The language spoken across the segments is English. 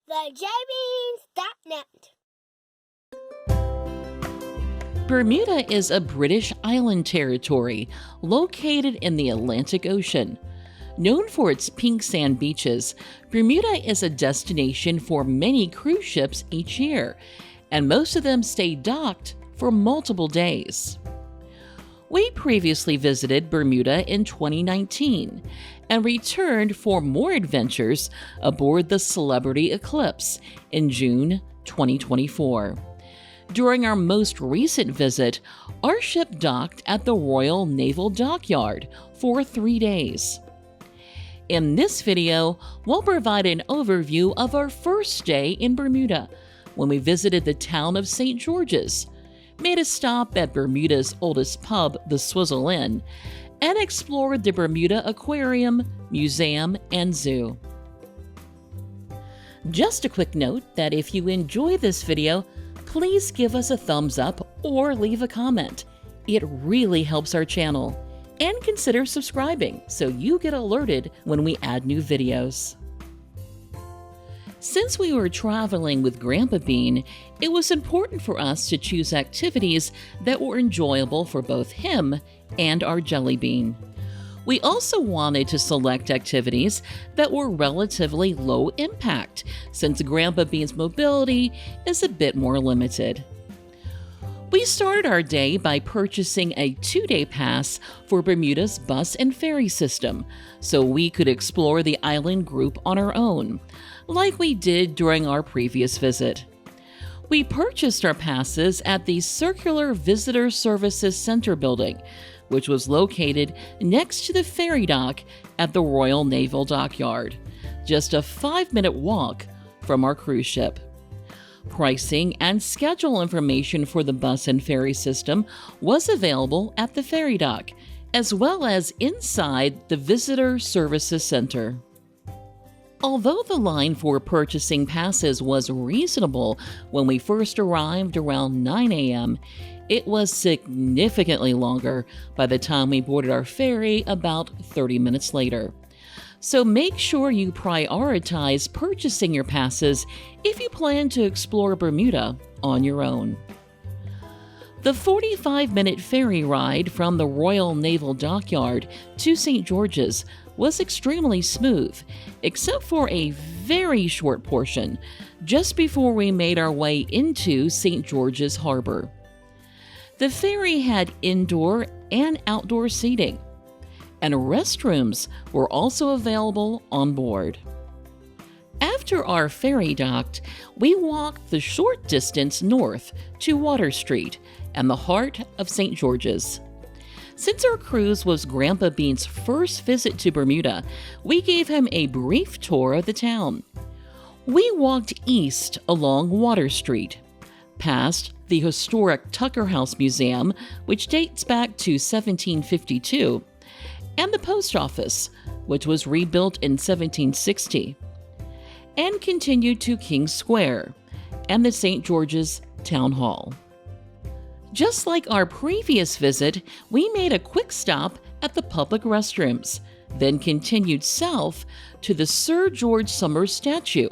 TheJbeans.net. Bermuda is a British island territory located in the Atlantic Ocean. Known for its pink sand beaches, Bermuda is a destination for many cruise ships each year, and most of them stay docked for multiple days. We previously visited Bermuda in 2019 and returned for more adventures aboard the Celebrity Eclipse in June 2024. During our most recent visit, our ship docked at the Royal Naval Dockyard for 3 days. In this video, we'll provide an overview of our first stay in Bermuda when we visited the town of St. George's, made a stop at Bermuda's oldest pub, the Swizzle Inn, and explored the Bermuda Aquarium, Museum, and Zoo. Just a quick note that if you enjoy this video, please give us a thumbs up or leave a comment. It really helps our channel. And consider subscribing so you get alerted when we add new videos. Since we were traveling with Grandpa Bean, it was important for us to choose activities that were enjoyable for both him and our Jelly Bean. We also wanted to select activities that were relatively low impact, since Grandpa Bean's mobility is a bit more limited. We started our day by purchasing a 2-day pass for Bermuda's bus and ferry system, so we could explore the island group on our own, like we did during our previous visit. We purchased our passes at the Circular Visitor Services Center building, which was located next to the ferry dock at the Royal Naval Dockyard, just a 5-minute walk from our cruise ship. Pricing and schedule information for the bus and ferry system was available at the ferry dock, as well as inside the Visitor Services Center. Although the line for purchasing passes was reasonable when we first arrived around 9 a.m., it was significantly longer by the time we boarded our ferry about 30 minutes later. So make sure you prioritize purchasing your passes if you plan to explore Bermuda on your own. The 45-minute ferry ride from the Royal Naval Dockyard to St. George's was extremely smooth, except for a very short portion just before we made our way into St. George's Harbor. The ferry had indoor and outdoor seating, and restrooms were also available on board. After our ferry docked, we walked the short distance north to Water Street and the heart of St. George's. Since our cruise was Grandpa Bean's first visit to Bermuda, we gave him a brief tour of the town. We walked east along Water Street, past the historic Tucker House Museum, which dates back to 1752, and the post office, which was rebuilt in 1760, and continued to King Square and the St. George's Town Hall. Just like our previous visit, we made a quick stop at the public restrooms, then continued south to the Sir George Somers statue,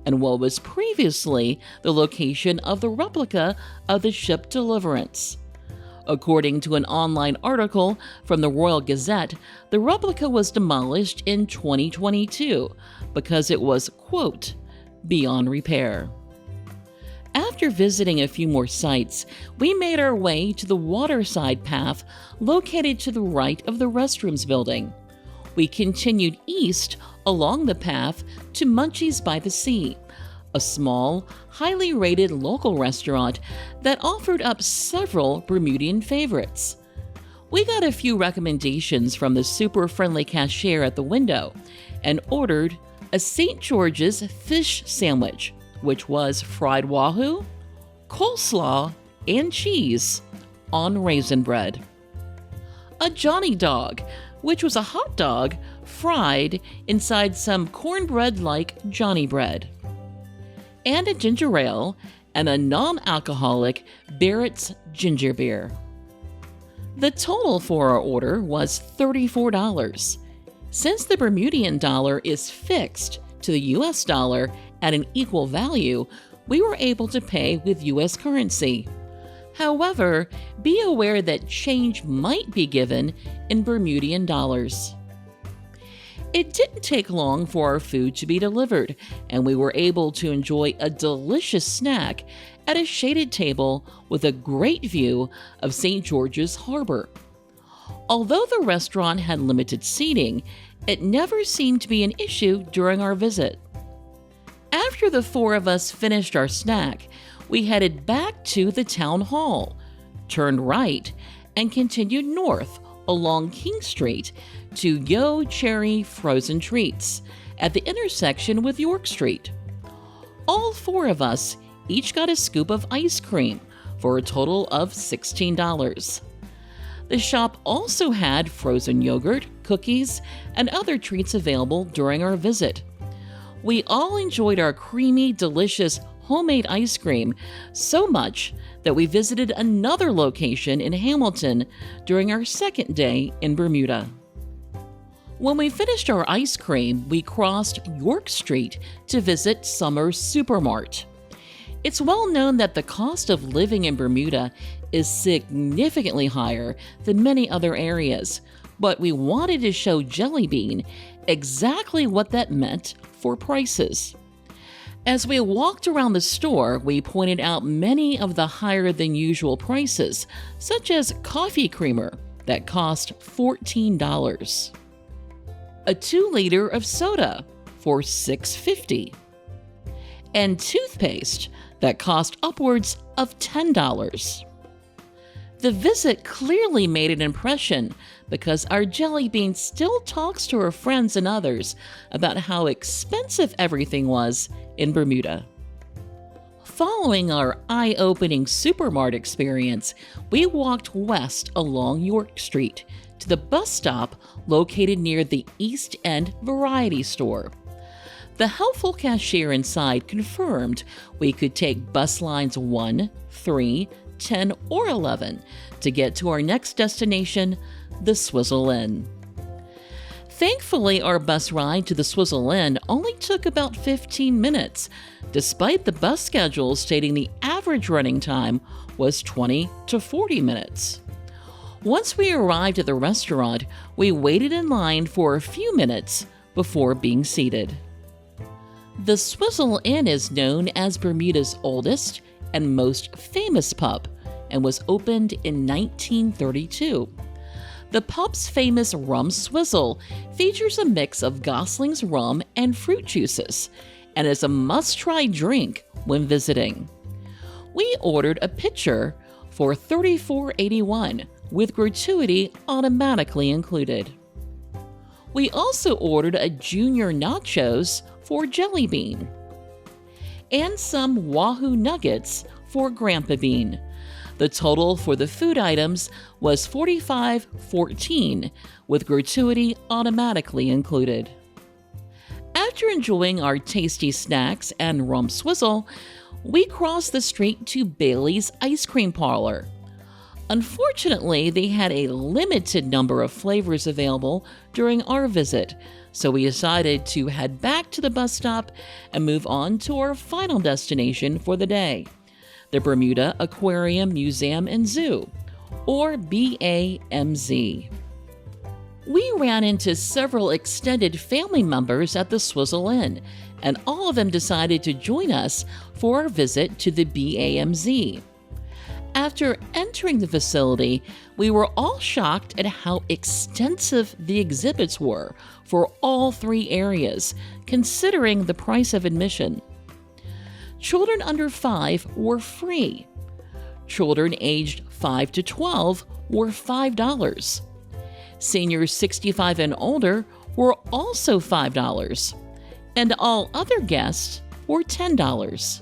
and what was previously the location of the replica of the ship Deliverance. According to an online article from the Royal Gazette, the replica was demolished in 2022 because it was, quote, beyond repair. After visiting a few more sites, we made our way to the waterside path located to the right of the restrooms building. We continued east along the path to Munchies by the Sea, a small, highly rated local restaurant that offered up several Bermudian favorites. We got a few recommendations from the super friendly cashier at the window and ordered a St. George's fish sandwich, which was fried wahoo, coleslaw, and cheese on raisin bread. A Johnny Dog, which was a hot dog fried inside some cornbread-like Johnny bread. And a ginger ale and a non-alcoholic Barrett's ginger beer. The total for our order was $34. Since the Bermudian dollar is fixed to the US dollar at an equal value, we were able to pay with U.S. currency. However, be aware that change might be given in Bermudian dollars. It didn't take long for our food to be delivered, and we were able to enjoy a delicious snack at a shaded table with a great view of St. George's Harbor. Although the restaurant had limited seating, it never seemed to be an issue during our visit. After the four of us finished our snack, we headed back to the town hall, turned right, and continued north along King Street to Yo Cherry Frozen Treats at the intersection with York Street. All four of us each got a scoop of ice cream for a total of $16. The shop also had frozen yogurt, cookies, and other treats available during our visit. We all enjoyed our creamy, delicious homemade ice cream so much that we visited another location in Hamilton during our second day in Bermuda. When we finished our ice cream, we crossed York Street to visit Summer's Supermart. It's well known that the cost of living in Bermuda is significantly higher than many other areas, but we wanted to show Jelly Bean exactly what that meant for prices. As we walked around the store, we pointed out many of the higher than usual prices, such as coffee creamer that cost $14, a 2-liter of soda for $6.50, and toothpaste that cost upwards of $10. The visit clearly made an impression because our Jelly Bean still talks to her friends and others about how expensive everything was in Bermuda. Following our eye-opening Supermart experience, we walked west along York Street to the bus stop located near the East End Variety Store. The helpful cashier inside confirmed we could take bus lines 1, 3, 10, or 11 to get to our next destination, the Swizzle Inn. Thankfully, our bus ride to the Swizzle Inn only took about 15 minutes, despite the bus schedule stating the average running time was 20 to 40 minutes. Once we arrived at the restaurant, we waited in line for a few minutes before being seated. The Swizzle Inn is known as Bermuda's oldest and most famous pub and was opened in 1932. The pub's famous rum swizzle features a mix of Gosling's rum and fruit juices and is a must-try drink when visiting. We ordered a pitcher for $34.81 with gratuity automatically included. We also ordered a junior nachos for Jelly Bean and some Wahoo nuggets for Grandpa Bean. The total for the food items was $45.14 with gratuity automatically included. After enjoying our tasty snacks and rum swizzle, we crossed the street to Bailey's Ice Cream Parlor. Unfortunately, they had a limited number of flavors available during our visit, so we decided to head back to the bus stop and move on to our final destination for the day, the Bermuda Aquarium, Museum, and Zoo, or BAMZ. We ran into several extended family members at the Swizzle Inn, and all of them decided to join us for our visit to the BAMZ. After entering the facility, we were all shocked at how extensive the exhibits were for all three areas, considering the price of admission. Children under 5 were free. Children aged 5 to 12 were $5. Seniors 65 and older were also $5, and all other guests were $10.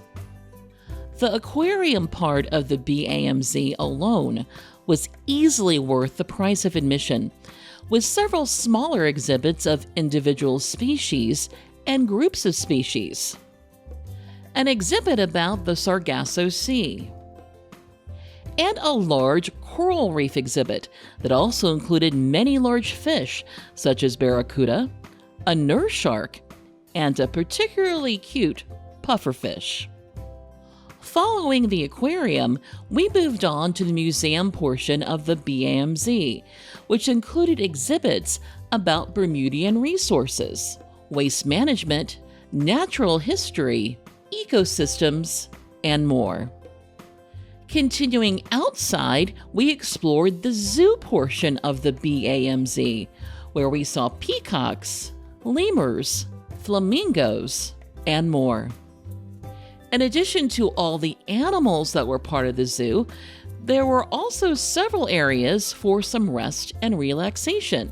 The aquarium part of the BAMZ alone was easily worth the price of admission, with several smaller exhibits of individual species and groups of species. An exhibit about the Sargasso Sea, and a large coral reef exhibit that also included many large fish such as barracuda, a nurse shark, and a particularly cute pufferfish. Following the aquarium, we moved on to the museum portion of the BAMZ, which included exhibits about Bermudian resources, waste management, natural history, ecosystems, and more. Continuing outside, we explored the zoo portion of the BAMZ, where we saw peacocks, lemurs, flamingos, and more. In addition to all the animals that were part of the zoo, there were also several areas for some rest and relaxation,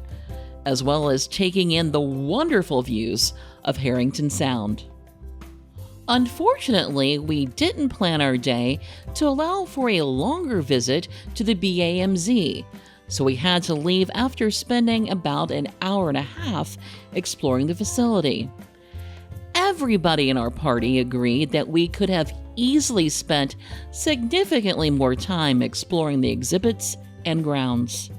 as well as taking in the wonderful views of Harrington Sound. Unfortunately, we didn't plan our day to allow for a longer visit to the BAMZ, so we had to leave after spending about an hour and a half exploring the facility. Everybody in our party agreed that we could have easily spent significantly more time exploring the exhibits and grounds.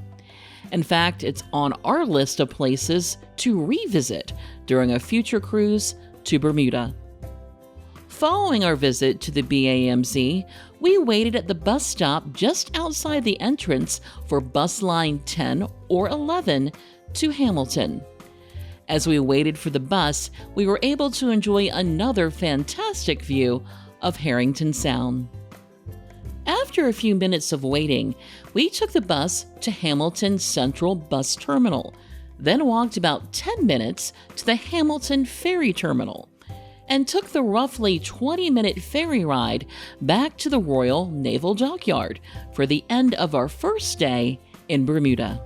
In fact, it's on our list of places to revisit during a future cruise to Bermuda. Following our visit to the BAMZ, we waited at the bus stop just outside the entrance for bus line 10 or 11 to Hamilton. As we waited for the bus, we were able to enjoy another fantastic view of Harrington Sound. After a few minutes of waiting, we took the bus to Hamilton Central Bus Terminal, then walked about 10 minutes to the Hamilton Ferry Terminal, and took the roughly 20-minute ferry ride back to the Royal Naval Dockyard for the end of our first day in Bermuda.